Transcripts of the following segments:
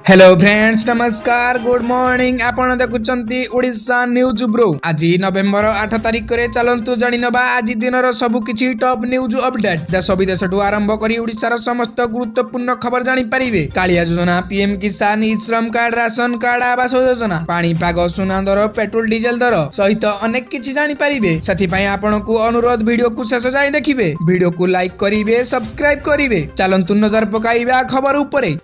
Hello friends नमस्कार good morning आपण देखुचंती Odisha news bro आज नवेम्बर 8 तारिख रे चलंतु जानिनबा आज दिनर सब किछि टॉप न्यूज अपडेट देश विदेशठु आरंभ करी ओडिशार समस्त गुरुत्वपूर्ण खबर जानि परिबे। कालिया योजना, पीएम किसान, ई श्रम card, ration card, Awas Yojana, पानी पाग, सुना दर, पेट्रोल डीजल दर सहित अनेक किछि जानि परिबे। सेथि पई आपनकु अनुरोध वीडियो को शेष जाय देखिबे, वीडियो को लाइक करिवे, सब्सक्राइब करिवे। चलंतु नजर पकाइबा खबर उपरे।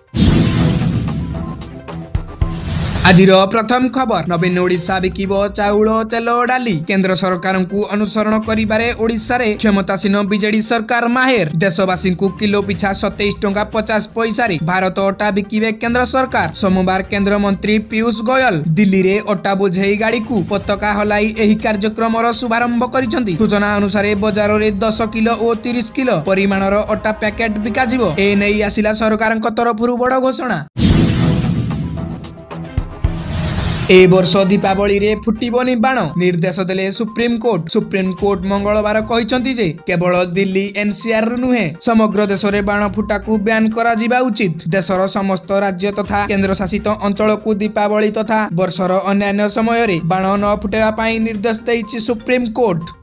आजिर प्रथम खबर नवीन ओडिशा बिकिब चाउल तेल डाली केंद्र सरकार को अनुसरण करिबारे ओडिशा रे क्षमतासीन बीजेडी सरकार माहेर देशवासी को किलो पिछा 27 टंका 50 पैसा रे भारत अटा बिकिबे केंद्र सरकार। सोमवार केंद्र मंत्री पीयूष गोयल दिल्ली रे अटा बोझेई गाड़ी को पताका हलाई एही कार्यक्रम शुभारंभ करिसंती। सूचना अनुसार बजार रे 10 किलो और 30 किलो परिमाणर अटा पैकेट बिका जिवो। ए नै आसिला सरकारक तरफरु बड़ घोषणा। ए वर्ष दीपावली रे फुटिबनी बाण निर्देश देले सुप्रीम कोर्ट मंगलवार कहिसंती जे केवल दिल्ली एनसीआर नुहे समग्र देश रे बाण फुटा को बैन करा जिबा उचित। देशर समस्त राज्य तथा केंद्र शासित अंचल को दीपावली तथा वर्षर अन्य समय रे बाण न फुटेवा पई निर्देश दैछि सुप्रीम कोर्ट।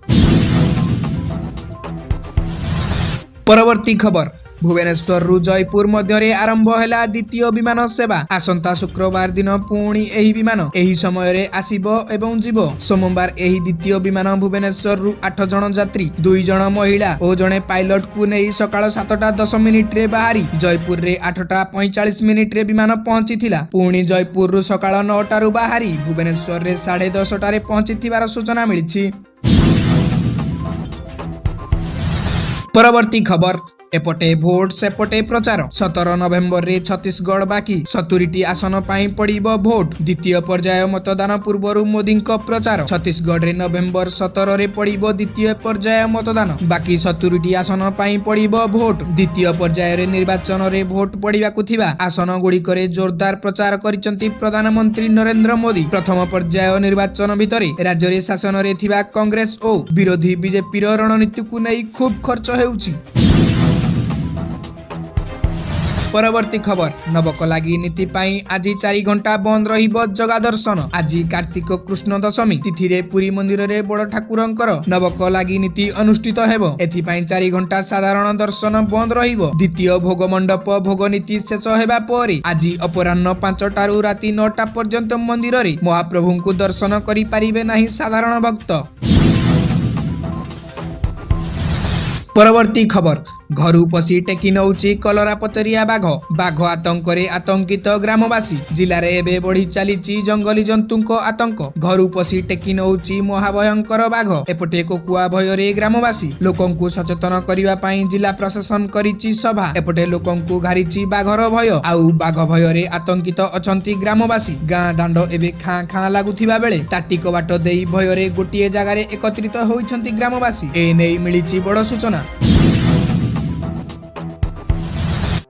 परवर्ती खबर भुवनेश्वर रु जयपुर मध्य आरंभ है द्वितीय विमान सेवा। आसंता शुक्रवार दिन पुणी एही विमान एही समय रे आसीबो एवं जीवो। सोमवार एही द्वितीय विमान भुवनेश्वर रु 8 जन यात्री 2 जन महिला और जड़े पायलट को नहीं सकाळ 7:10 रे बाहरी जयपुर रे 8:45 रे विमान पहुंची थिला। पुणी जयपुर रु सकाळ 9 रु बाहरी भुवनेश्वर रे 10:30 रे पहुंची थिबार सूचना मिलिछि। परवर्ती खबर एपटे भोट सेपटे प्रचार 17 नवेम्बर रे छत्तीसगढ़ बाकी 70टी आसन पाई पड़िबो भोट। द्वितीय पर्याय मतदान पूर्व मोदी प्रचार छत्तीसगढ़ रे नवेम्बर 17 रे पड़िबो द्वितीय पर्याय मतदान बाकी 70टी आसन पाई पड़िबो भोट। द्वितीय पर्याय रे निर्वाचन रे भोट पड़िबाकु थिबा आसन गुडी करे जोरदार प्रचार करिसंती प्रधानमंत्री नरेंद्र मोदी। प्रथम पर्याय निर्वाचन भितरे राज्य रे शासन रे थिबा कांग्रेस और विरोधी बीजेपी रो रणनीति को नै खूब खर्च हेउची। परवर्ती खबर नवकलागी नीति पाई आज 4 घंटा बंद रहिबो जगा दर्शन। आज कार्तिक कृष्ण दशमी तिथि रे पुरी मंदिर रे बड़ ठाकुरंकर नवकलागी नीति अनुष्ठित हेबो। एथि पाई 4 घंटा साधारण दर्शन बंद रहिबो। द्वितीय भोग मंडप भोग नीति शेष हेबा परे आज अपराह्न 5टा रु राति 9टा पर्यंत मंदिर रे महाप्रभु को दर्शन करि पारिबे नाही साधारण भक्त। परवर्ती खबर घरू पसी टेकी नौची कलरापतरिया बाघ आतंक रे आतंकित ग्रामवासी। जिले में एबे बढ़ी चली जंगली जंतु आतंक। घरू पसी टेकी नौची महाभयंकर बाघ। एपटे कोकुआ भय रे ग्रामवासी लोकंकु सचेतन करिवा पई जिला प्रशासन करिछि सभा। एपटे लोकंकु घारिछि बाघर भय आउ बाघ भय रे आतंकित अछंती ग्रामवासी। गाँ दांड एबे खाँ खाँ लागुथिबा बेले ताटिक बाट देई भय रे गोटिए जगार एकत्रित होइछंती ग्रामवासी। ए नै मिलिछि बड़ सूचना।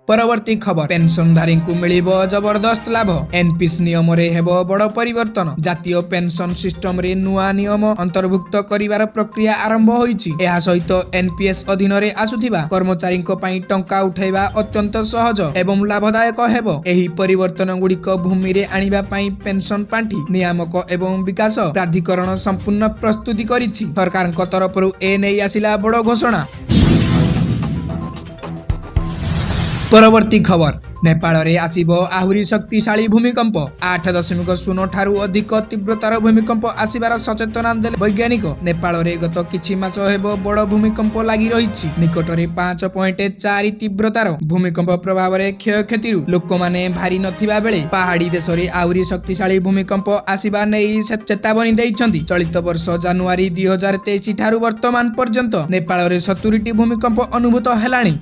परवर्ती खबर पेंशनधारी को मिलिबो जबरदस्त लाभ। एनपीएस नियम रे हेबो बड़ परिवर्तन। जातीय पेंशन सिस्टम रे नुआ नियम अंतर्भुक्त करिवार प्रक्रिया आरंभ होईछि। एहा सहित एनपीएस अधीन रे आसुथिबा कर्मचारी को पई टंका उठाइबा अत्यंत सहज एवं लाभदायक हेबो। एही परिवर्तन गुड़िक भूमि रे आनिबा पई पेंशन पांठी नियामक एवं विकास प्राधिकरण संपूर्ण प्रस्तुति करिछि। सरकार को तरफरु ए नै आसिला बड़ घोषणा। परवर्ती खबर नेपाल रे आसीबो आहुरी शक्तिशाली भूमिकंप। 8.0 ठारू अधिक तीव्रतार भूमिकंप आसीबार सचेतना देले वैज्ञानिक। नेपाल रे गत किछि मास हेबो बड़ भूमिकंप लागि रहिछि। निकट रे 5.4 तीव्रतार भूमिकंप प्रभाव रे क्षयक्षति लोक माने भारी नथिबा बेले पहाड़ी देश रे आहुरी शक्तिशाली भूमिकंप आसीबा नै चेतावनी दैछंती। चलित वर्ष जनवरी 2023 ठारू वर्तमान पर्यंत नेपाल रे 70टी भूमिकंप अनुभूत हेलाणी।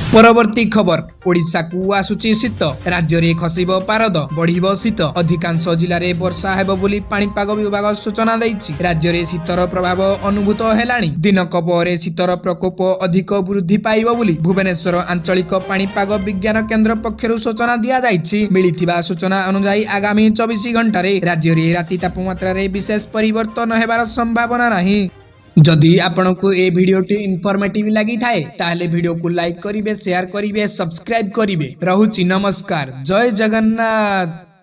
परवर्ती खबर ओडिशा को आसुची शीत। राज्य रे खसिबो पारद बढ़िबो शीत। अधिकांश जिले रे वर्षा हेबो बोली पाणीपाग विभाग सूचना दैछि। राज्य रे शीतर प्रभाव अनुभूत हेलाणी। दिनक परे शीतर प्रकोप अधिक वृद्धि पाइबो बोली भुवनेश्वर आंचलिक पाणीपाग विज्ञान केंद्र पक्षरु सूचना दिया जाइछि। मिलिथिबा सूचना अनुसार आगामी 24 घंटा रे राज्य रे राति तापमात्रा रे विशेष परिवर्तन हेबार संभावना नाही। जदि आपंक ए भिडटी इनफर्मेटिव लगी थाए ताहले वीडियो को लाइक करिवे शेयर करिवे सब्सक्राइब करिवे। रहुछि नमस्कार, जय जगन्नाथ।